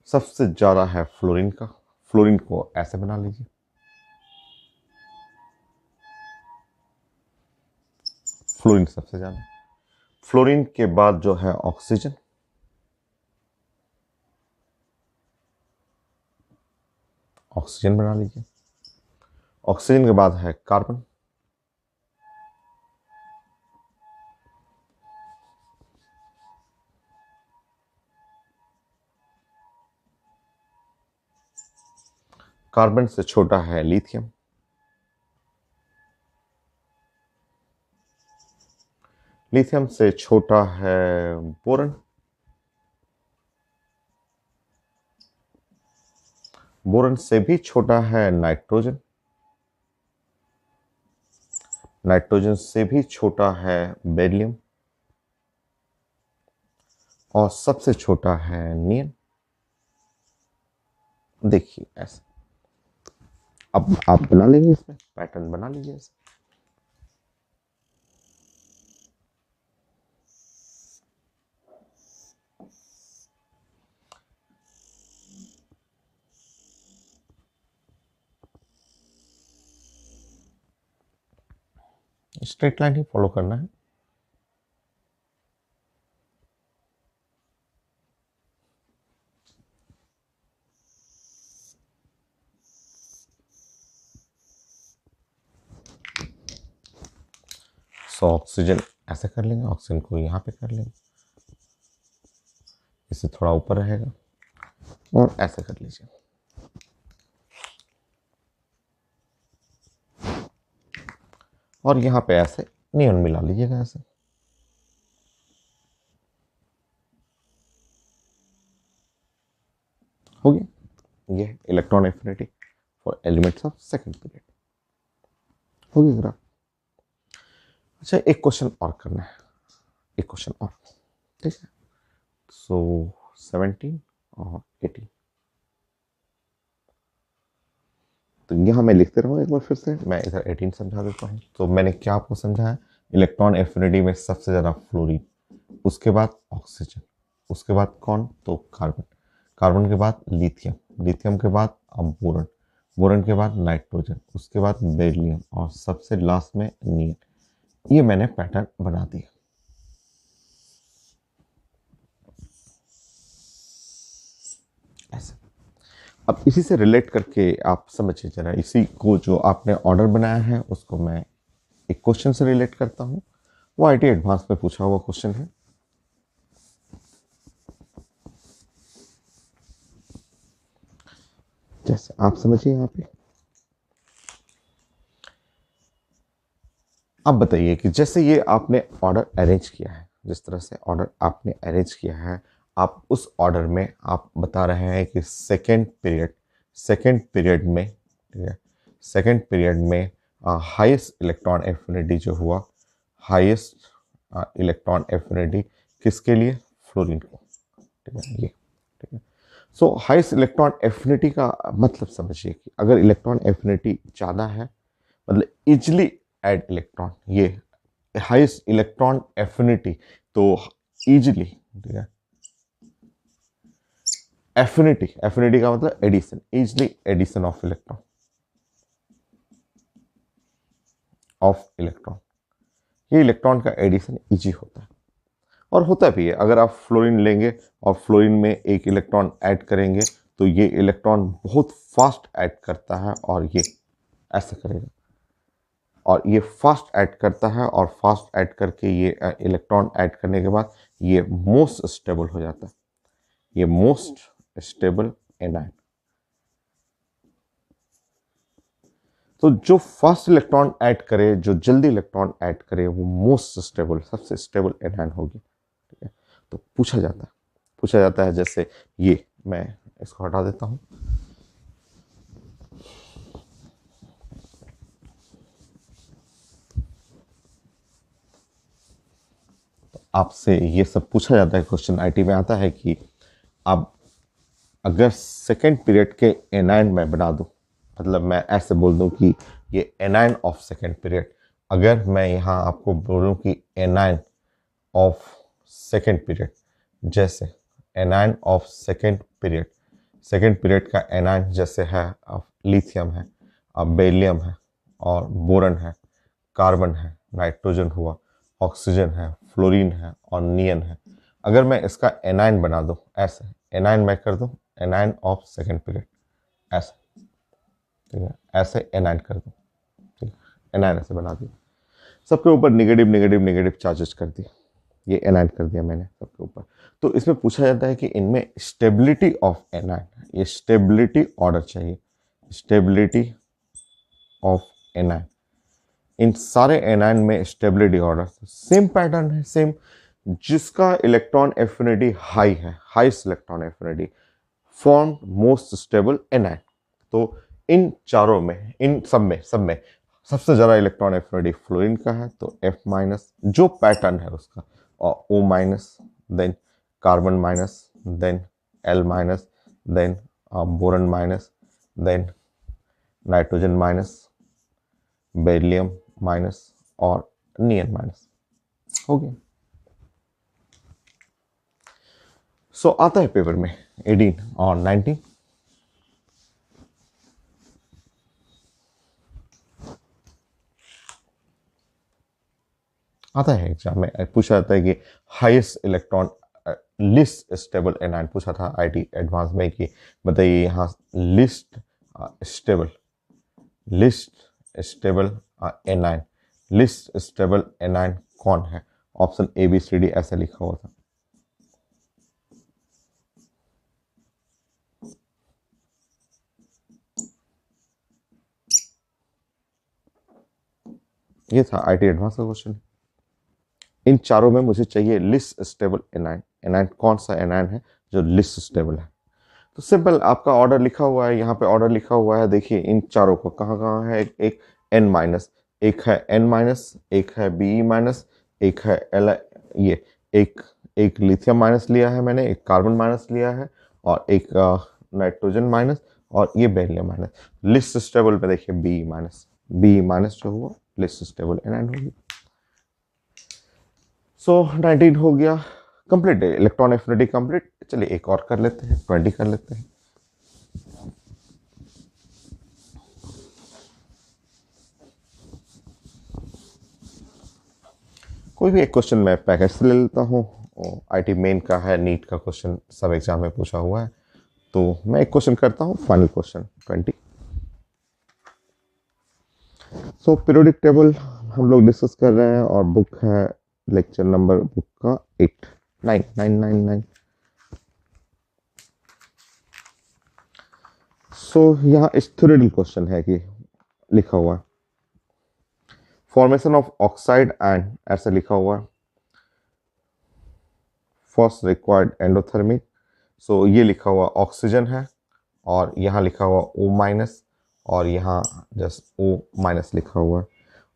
सबसे ज्यादा है फ्लोरीन का। फ्लोरीन को ऐसे बना लीजिए, फ्लोरीन सबसे ज्यादा। फ्लोरीन के बाद जो है ऑक्सीजन, ऑक्सीजन बना लीजिए। ऑक्सीजन के बाद है कार्बन, कार्बन से छोटा है लिथियम, लिथियम से छोटा है बोरन, बोरन से भी छोटा है नाइट्रोजन, नाइट्रोजन से भी छोटा है बेरिलियम, और सबसे छोटा है नियन। देखिए ऐसे, अब आप बना लीजिए, इसमें पैटर्न बना लीजिए ऐसे। स्ट्रेट लाइन ही फॉलो करना है। सो ऑक्सीजन ऐसे कर लेंगे, ऑक्सीजन को यहाँ पे कर लेंगे, इससे थोड़ा ऊपर रहेगा, और ऐसे कर लीजिए। और यहाँ पे ऐसे नियॉन मिला लीजिएगा ऐसे। हो गया, ये electron affinity for elements of second period. हो गया ग्राफ। अच्छा, एक क्वेश्चन और करना है, एक क्वेश्चन और, ठीक है। सो 17 और 18, तो यहाँ मैं लिखते रहूँ एक बार फिर से, मैं इधर 18 समझा देता हूँ। तो मैंने क्या आपको समझाया, इलेक्ट्रॉन एफिनिटी में सबसे ज़्यादा फ्लोरीन, उसके बाद ऑक्सीजन, उसके बाद कौन, तो कार्बन, कार्बन के बाद लिथियम, लिथियम के बाद अब बोरन, बोरन के बाद नाइट्रोजन, उसके बाद बेरिलियम, और सबसे लास्ट में नियन। ये मैंने पैटर्न बना दिया। ऐसे अब इसी से रिलेट करके आप समझिए जरा, इसी को जो आपने ऑर्डर बनाया है उसको मैं एक क्वेश्चन से रिलेट करता हूँ। वो आईटी एडवांस में पूछा हुआ क्वेश्चन है। जैसे आप समझिए यहाँ पे, अब बताइए कि जैसे ये आपने ऑर्डर अरेंज किया है, जिस तरह से ऑर्डर आपने अरेंज किया है, आप उस ऑर्डर में आप बता रहे हैं कि सेकेंड पीरियड में, ठीक है, सेकेंड पीरियड में हाईएस्ट इलेक्ट्रॉन एफिनिटी जो हुआ, हाईएस्ट इलेक्ट्रॉन एफिनिटी किसके लिए, फ्लोरीन को, ठीक है, ये, ठीक है। सो हाईएस्ट इलेक्ट्रॉन एफिनिटी का मतलब समझिए कि अगर इलेक्ट्रॉन एफिनिटी ज़्यादा है, मतलब इजली ऐड इलेक्ट्रॉन, ये हाईएस्ट इलेक्ट्रॉन एफिनिटी, तो इजली, ठीक है, एफिनिटी का मतलब addition, easily addition of electron, ये इलेक्ट्रॉन का एडिशन इजी होता है, और होता भी है। अगर आप फ्लोरीन लेंगे और फ्लोरीन में एक इलेक्ट्रॉन ऐड करेंगे तो ये इलेक्ट्रॉन बहुत फास्ट ऐड करता है, और ये ऐसा करेगा, और ये फास्ट ऐड करता है, और फास्ट ऐड करके ये इलेक्ट्रॉन ऐड करने के बाद ये मोस्ट स्टेबल हो जाता है, ये मोस्ट स्टेबल एनायन। तो जो फास्ट इलेक्ट्रॉन ऐड करे, जो जल्दी इलेक्ट्रॉन ऐड करे, वो मोस्ट स्टेबल, सबसे स्टेबल एनायन होगी, ठीक है। तो पूछा जाता है जैसे ये, मैं इसको हटा देता हूं, आपसे ये सब पूछा जाता है, क्वेश्चन आईटी में आता है कि आप अगर सेकेंड पीरियड के एनायन में बना दूं, मतलब मैं ऐसे बोल दूं कि ये एनायन ऑफ सेकेंड पीरियड, अगर मैं यहाँ आपको बोलूं कि एनायन ऑफ सेकेंड पीरियड, जैसे एनायन ऑफ सेकेंड पीरियड का एनायन जैसे है, लिथियम है, बेरिलियम है, और बोरन है, कार्बन है, नाइट्रोजन हुआ, ऑक्सीजन है, फ्लोरीन है, और नियन है। अगर मैं इसका एनायन बना दूं ऐसे, एनायन मैं कर दूं एनायन ऑफ सेकेंड पीरियड, ऐसे, ठीक है, ऐसे एनायन कर दूं, ठीक है, एनायन ऐसे बना दिया, सबके ऊपर नेगेटिव नेगेटिव नेगेटिव चार्जेस कर दिए, ये एनायन कर दिया मैंने सबके ऊपर। तो इसमें पूछा जाता है कि इनमें स्टेबिलिटी ऑफ एनायन, ये स्टेबिलिटी ऑर्डर चाहिए, स्टेबिलिटी ऑफ एनायन, इन सारे एनायन में स्टेबिलिटी ऑर्डर सेम पैटर्न है, सेम, जिसका इलेक्ट्रॉन एफिनिटी हाई है, highest electron affinity form most stable anion. तो इन चारों में, इन सब में सबसे ज़्यादा इलेक्ट्रॉन एफिनिटी फ्लोरीन का है, तो F माइनस जो पैटर्न है उसका, और O minus, then carbon minus, then L minus, then boron minus, then nitrogen minus, beryllium minus, और नियन माइनस। हो गया। सो आता है पेपर में 18 और 19, आता है एग्जाम में, पूछा जाता है कि highest electron least stable anion पूछा था आईटी एडवांस में, कि बताइए यहाँ least stable anion, least stable anion कौन है? Option A B C D ऐसे लिखा हुआ था। ये था आईटी एडवांस का क्वेश्चन। इन चारों में मुझे चाहिए लिस्ट स्टेबल एनायन। एनायन कौन सा एनायन है जो लिस्ट स्टेबल है? तो सिंपल, आपका ऑर्डर लिखा हुआ है, यहाँ पे ऑर्डर लिखा हुआ है। देखिए इन चारों को कहाँ कहाँ है, एक एन माइनस, एक है एन माइनस, एक है बी माइनस, एक है एल, ये एक लिथियम माइनस लिया है मैंने, एक कार्बन माइनस लिया है, और एक नाइट्रोजन माइनस, और ये बेरिलियम माइनस। लिस्ट स्टेबल में देखिए बी माइनस जो हुआ लिस्ट स्टेबल एनायन होगी। सो 19 हो गया कंप्लीट, इलेक्ट्रॉन एफिनिटी कंप्लीट। चलिए एक और कर लेते हैं, 20 कर लेते हैं। कोई भी एक क्वेश्चन मैं पैकेज से ले लेता हूँ। आईटी मेन का है, नीट का क्वेश्चन सब एग्जाम में पूछा हुआ है, तो मैं एक क्वेश्चन करता हूँ, फाइनल क्वेश्चन 20। सो पीरियोडिक टेबल हम लोग डिस्कस कर रहे हैं, और बुक है लेक्चर नंबर बुक का 89999। सो यहाँ स्टोरिडल क्वेश्चन है कि लिखा हुआ है फॉर्मेशन ऑफ ऑक्साइड एंड, ऐसे लिखा हुआ है फर्स्ट रिक्वायर्ड एंडोथर्मिक। सो ये लिखा हुआ ऑक्सीजन है, और यहाँ लिखा हुआ O माइनस, और यहाँ जस्ट O माइनस लिखा हुआ है,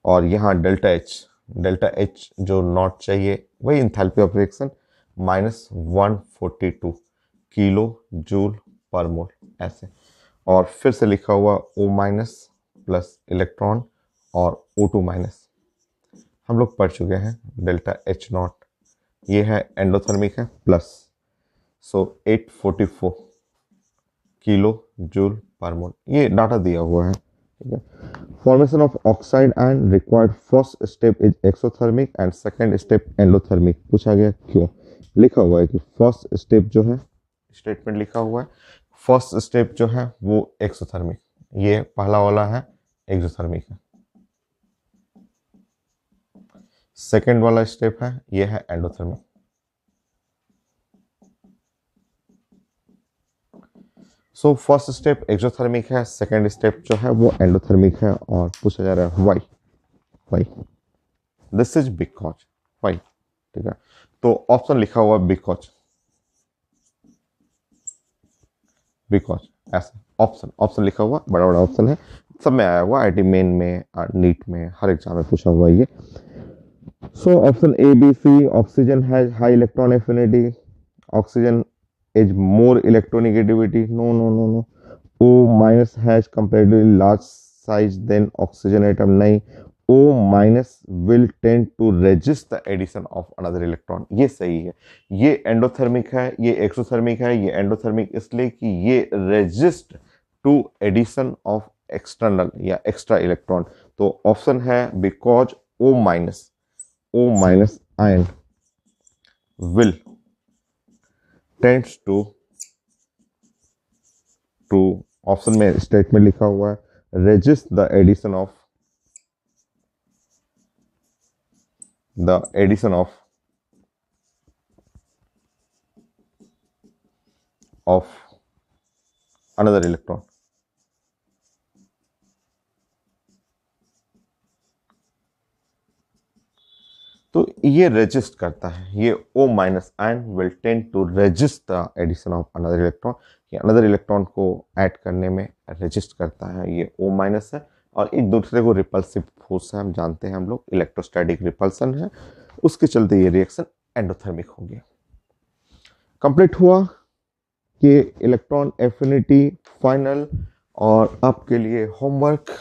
और यहाँ डेल्टा H जो नॉट चाहिए वही enthalpy of reaction -142 kilo joule per mole ऐसे, और फिर से लिखा हुआ O माइनस प्लस इलेक्ट्रॉन और O2 माइनस। हम लोग पढ़ चुके हैं डेल्टा H नॉट, ये है एंडोथर्मिक है प्लस, सो 844 किलो जूल पर मोल, ये डाटा दिया हुआ है। ठीक है, formation of oxide and required first step is exothermic and second step endothermic. पूछा गया क्यों? लिखा हुआ है कि फर्स्ट स्टेप जो है, स्टेटमेंट लिखा हुआ है फर्स्ट स्टेप जो है वो एक्सोथर्मिक, ये पहला वाला है एक्सोथर्मिक है, सेकंड वाला स्टेप है ये है endothermic. So first step exothermic है, सेकंड स्टेप जो है वो एंडोथर्मिक है, और पूछा जा रहा है why this is because why. ठीक है, तो ऑप्शन लिखा हुआ बिकॉज ऐसा ऑप्शन लिखा हुआ, बड़ा बड़ा ऑप्शन है, सब में आया हुआ, आईटी मेन में, नीट में, हर एग्जाम में पूछा हुआ ये। So option A B C, oxygen has high electron affinity, oxygen is more electronegativity, no. O minus has comparatively large size than oxygen atom, नहीं। O minus will tend to resist the addition of another electron, ये सही है। ये endothermic है, ये exothermic है, ये endothermic इसलिए कि ये resist to addition of external या extra electron, तो ऑप्शन है because O minus ion will tends to option में स्टेटमेंट लिखा हुआ है resist the addition of another electron। तो ये रेजिस्ट करता है, ये O minus ion will tend to resist the addition of another electron, ये अनदर इलेक्ट्रॉन को ऐड करने में रेजिस्ट करता है, ये O माइनस है, और एक दूसरे को रिपल्सिव फोर्स है, हम जानते हैं हम लोग इलेक्ट्रोस्टैटिक रिपल्सन है, उसके चलते ये रिएक्शन एंडोथर्मिक हो गया। कंप्लीट हुआ कि इलेक्ट्रॉन एफिनिटी फाइनल, और आपके लिए होमवर्क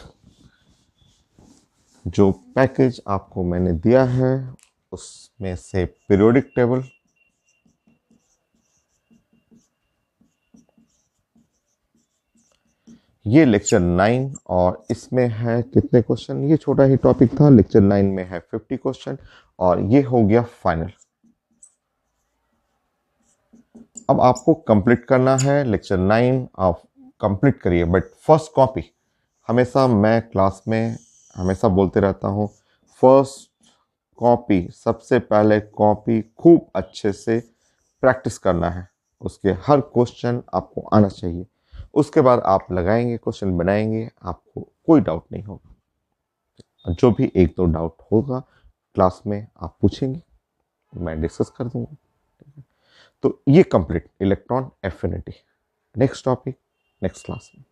जो पैकेज आपको मैंने दिया है उसमें से पीरियोडिक टेबल, ये लेक्चर 9, और इसमें है कितने क्वेश्चन, ये छोटा ही टॉपिक था, लेक्चर 9 में है 50 क्वेश्चन, और ये हो गया फाइनल। अब आपको कंप्लीट करना है लेक्चर 9, आप कंप्लीट करिए, बट फर्स्ट कॉपी हमेशा मैं क्लास में हमेशा बोलते रहता हूँ, फर्स्ट कॉपी, सबसे पहले कॉपी खूब अच्छे से प्रैक्टिस करना है, उसके हर क्वेश्चन आपको आना चाहिए। उसके बाद आप लगाएंगे, क्वेश्चन बनाएंगे, आपको कोई डाउट नहीं होगा। जो भी एक दो डाउट होगा क्लास में आप पूछेंगे, मैं डिस्कस कर दूंगा। तो ये complete electron affinity. Next topic next class में।